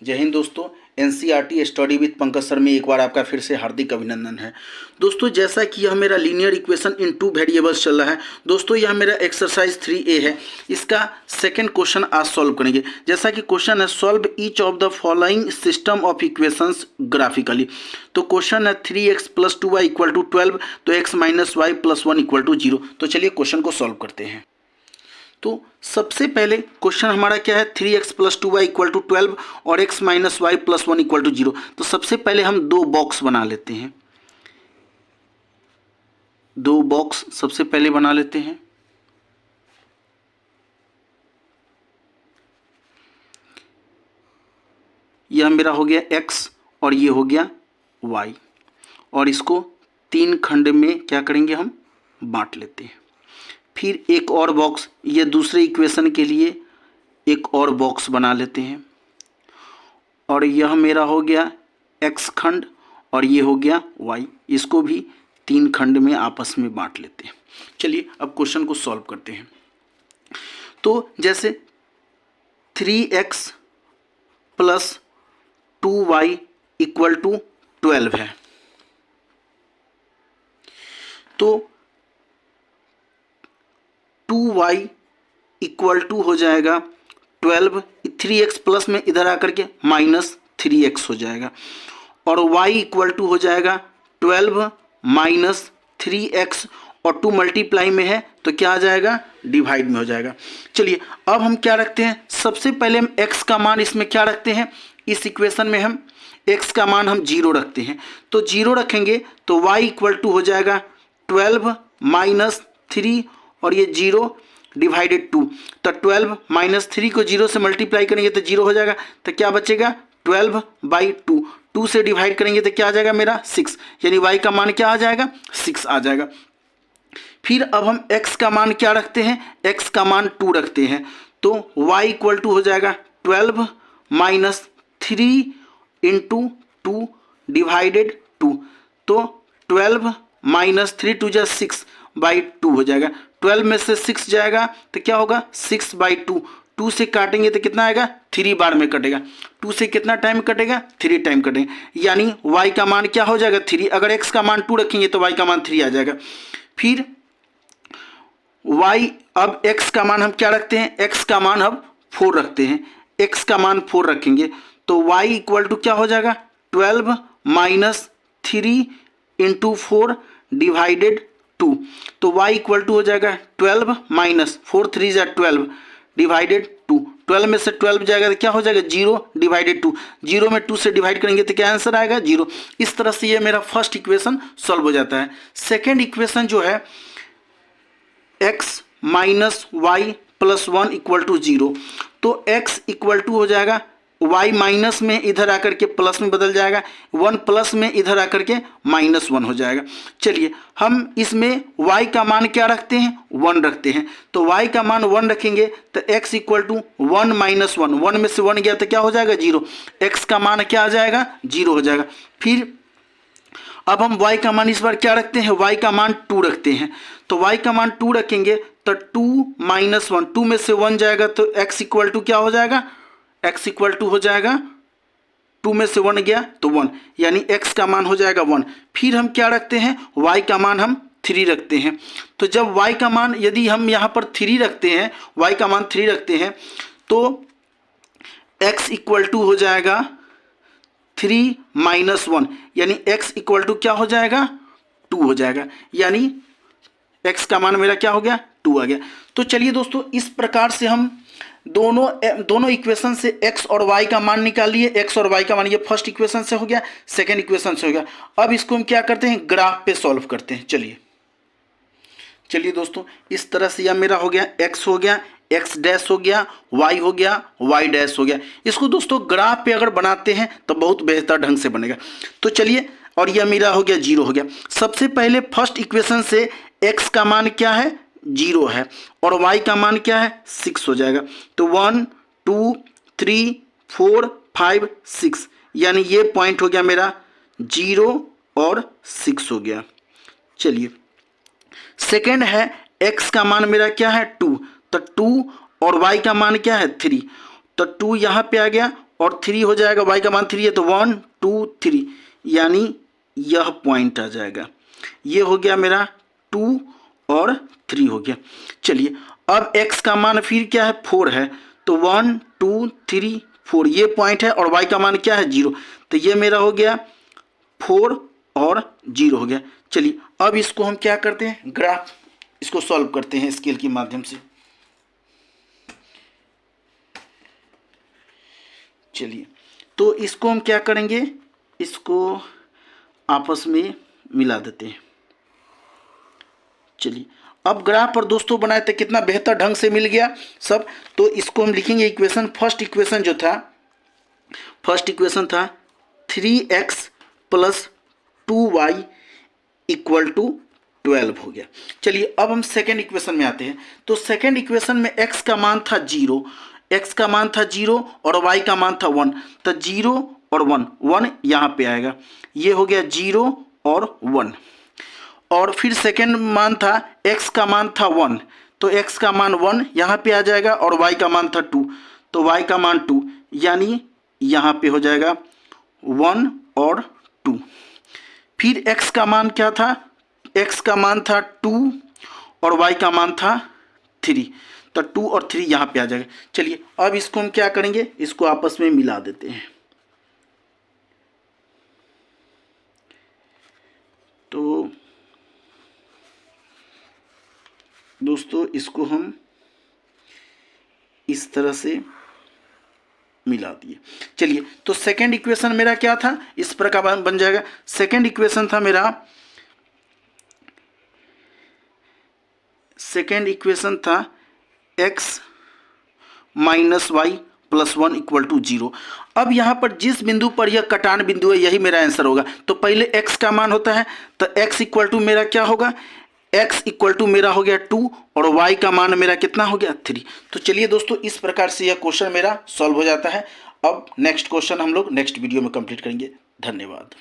जय हिंद दोस्तों। NCERT study with Pankaj sir में एक बार आपका फिर से हार्दिक अभिनंदन है। दोस्तों जैसा कि यह मेरा linear equation in two variables चल रहा है, दोस्तों यह मेरा एक्सरसाइज 3A है। इसका सेकंड क्वेश्चन आज सॉल्व करेंगे। जैसा कि क्वेश्चन है solve each of the following system of equations graphically. तो क्वेश्चन है 3x + 2y = 12, तो x - y + 1 = 0। तो चलिए क्वेश्चन को सॉल्व करते हैं। तो सबसे पहले क्वेश्चन हमारा क्या है, 3x + 2y = 12 और x - y + 1 = 0। तो सबसे पहले हम दो बॉक्स बना लेते हैं। दो बॉक्स सबसे पहले बना लेते हैं। यह मेरा हो गया x और ये हो गया y, और इसको तीन खंड में क्या करेंगे, हम बांट लेते हैं। फिर एक और बॉक्स, ये दूसरे इक्वेशन के लिए एक और बॉक्स बना लेते हैं, और यह मेरा हो गया x खंड और ये हो गया y। इसको भी तीन खंड में आपस में बांट लेते हैं। चलिए अब क्वेश्चन को सॉल्व करते हैं। तो जैसे 3x + 2y = 12 है, तो 2y = हो जाएगा 12, 3x प्लस में इधर आकर के -3x हो जाएगा, और y = हो जाएगा 12 - 3x, और 2 मल्टीप्लाई में है तो क्या आ जाएगा, डिवाइड में हो जाएगा। चलिए अब हम क्या रखते हैं, सबसे पहले हम x का मान इसमें क्या रखते हैं, इस इक्वेशन में हम x का मान हम 0 रखते हैं। तो 0 रखेंगे तो y = हो जाएगा 12 - 3 और ये 0 / 2। तो 12 - 3 को 0 से मल्टीप्लाई करेंगे तो 0 हो जाएगा, तो क्या बचेगा 12/2। 2 से डिवाइड करेंगे तो क्या आ जाएगा मेरा 6, यानी y का मान क्या आ जाएगा, 6 आ जाएगा। फिर अब हम x का मान क्या रखते हैं, x का मान 2 रखते हैं। तो y = हो जाएगा 12 - 3 × 2 / 2। तो 12 - 3 × 2 = 6/2 हो जाएगा। 12 में से 6 जाएगा तो क्या होगा 6/2। 2 से काटेंगे तो कितना आएगा, 3 बार में कटेगा। 2 से कितना टाइम कटेगा, 3 टाइम कटेगा, यानी y का मान क्या हो जाएगा 3। अगर x का मान 2 रखेंगे तो y का मान 3 आ जाएगा। फिर y, अब x का मान हम क्या रखते हैं, x का मान हम 4 रखते हैं। x का मान 4 रखेंगे तो y = क्या हो जाएगा 12 - 3 × 4 / 2। तो y = हो जाएगा 12 - 4 × 3 = 12 / 2। 12 में से 12 जाएगा तो क्या हो जाएगा 0 / 2। 0 में 2 से डिवाइड करेंगे तो क्या आंसर आएगा 0। इस तरह से ये मेरा फर्स्ट इक्वेशन सॉल्व हो जाता है। सेकेंड इक्वेशन जो है x - y + 1 = 0। तो x = हो जाएगा y माइनस में इधर आकर के प्लस में बदल जाएगा, 1 प्लस में इधर आकर के -1 हो जाएगा। चलिए हम इसमें y का मान क्या रखते हैं, 1 रखते हैं। तो y का मान 1 रखेंगे तो x = 1 - 1, 1 में से 1 गया तो क्या हो जाएगा 0। x का मान क्या आ जाएगा 0 हो जाएगा। फिर अब हम y का मान इस बार क्या रखते हैं, y का मान 2 रखते हैं। तो y का मान 2 रखेंगे तो 2 - 1, 2 में से 1 जाएगा तो x = क्या हो जाएगा, x = हो जाएगा 2 में से 1 गया तो 1, यानी x का मान हो जाएगा 1। फिर हम क्या रखते हैं, y का मान हम 3 रखते हैं। तो जब y का मान, यदि हम यहाँ पर 3 रखते हैं, y का मान 3 रखते हैं तो x = हो जाएगा 3 - 1, यानी x = क्या हो जाएगा 2 हो जाएगा, यानी x का मान मेरा क्या हो गया 2 आ गया। तो चलिए दोस्तों इस प्रकार से हम दोनों इक्वेशन से x और y का मान निकाल लिए। x और y का मान ये फर्स्ट इक्वेशन से हो गया, सेकेंड इक्वेशन से हो गया। अब इसको हम क्या करते हैं, ग्राफ पे सॉल्व करते हैं। चलिए दोस्तों इस तरह से यह मेरा हो गया x हो गया, x' हो गया, y हो गया, y' हो गया। इसको दोस्तों ग्राफ पे अगर बनाते हैं तो बहुत बेहतर ढंग से बनेगा। तो चलिए, और यह मेरा हो गया 0 हो गया। सबसे पहले फर्स्ट इक्वेशन से x का मान क्या है 0 है, और y का मान क्या है 6 हो जाएगा। तो 1 2 3 4 5 6, यानी ये पॉइंट हो गया मेरा 0 और 6 हो गया। चलिए सेकेंड है x का मान मेरा क्या है 2, तो 2 और y का मान क्या है 3, तो 2 यहाँ पे आ गया और 3 हो जाएगा, y का मान 3 है तो 1 2 3, यानी यह पॉइंट आ जाएगा। ये हो गया मेरा 2 और 3 हो गया। चलिए अब x का मान फिर क्या है, 4 है, तो 1 2 3 4 ये पॉइंट है, और y का मान क्या है 0, तो ये मेरा हो गया 4 और 0 हो गया। चलिए अब इसको हम क्या करते हैं, ग्राफ इसको सॉल्व करते हैं स्केल के माध्यम से। चलिए तो इसको हम क्या करेंगे, इसको आपस में मिला देते हैं। चलिए अब ग्राफ पर दोस्तों बनाए थे, कितना बेहतर ढंग से मिल गया सब। तो इसको हम लिखेंगे इक्वेशन, फर्स्ट इक्वेशन जो था, फर्स्ट इक्वेशन था 3x plus 2y equal to 12 हो गया। चलिए अब हम सेकेंड इक्वेशन में आते हैं। तो सेकेंड इक्वेशन में x का मान था 0, x का मान था 0 और y का मान था 1, तो 0 और 1, 1 यहाँ पे आएगा, ये हो गया 0 और 1। और फिर सेकेंड मान था, x का मान था 1, तो x का मान 1 यहाँ पे आ जाएगा, और y का मान था 2, तो y का मान 2, यानी यहाँ पे हो जाएगा 1 और 2। फिर x का मान क्या था, x का मान था 2 और y का मान था 3, तो 2 और 3 यहाँ पे आ जाएगा। चलिए अब इसको हम क्या करेंगे, इसको आपस में मिला देते हैं। तो दोस्तों इसको हम इस तरह से मिला दिए। चलिए तो सेकेंड इक्वेशन मेरा क्या था, इस प्रकार बन जाएगा। सेकेंड इक्वेशन था मेरा, सेकेंड इक्वेशन था x minus Y plus 1 equal to 0। अब यहाँ पर जिस बिंदु पर यह कटान बिंदु है, यही मेरा आंसर होगा। तो पहले x का मान होता है, तो x इक्वल टू मेरा क्या होगा, x इक्वल टू मेरा हो गया 2 और y का मान मेरा कितना हो गया 3। तो चलिए दोस्तों इस प्रकार से यह क्वेश्चन मेरा सॉल्व हो जाता है। अब नेक्स्ट क्वेश्चन हम लोग नेक्स्ट वीडियो में कंप्लीट करेंगे। धन्यवाद।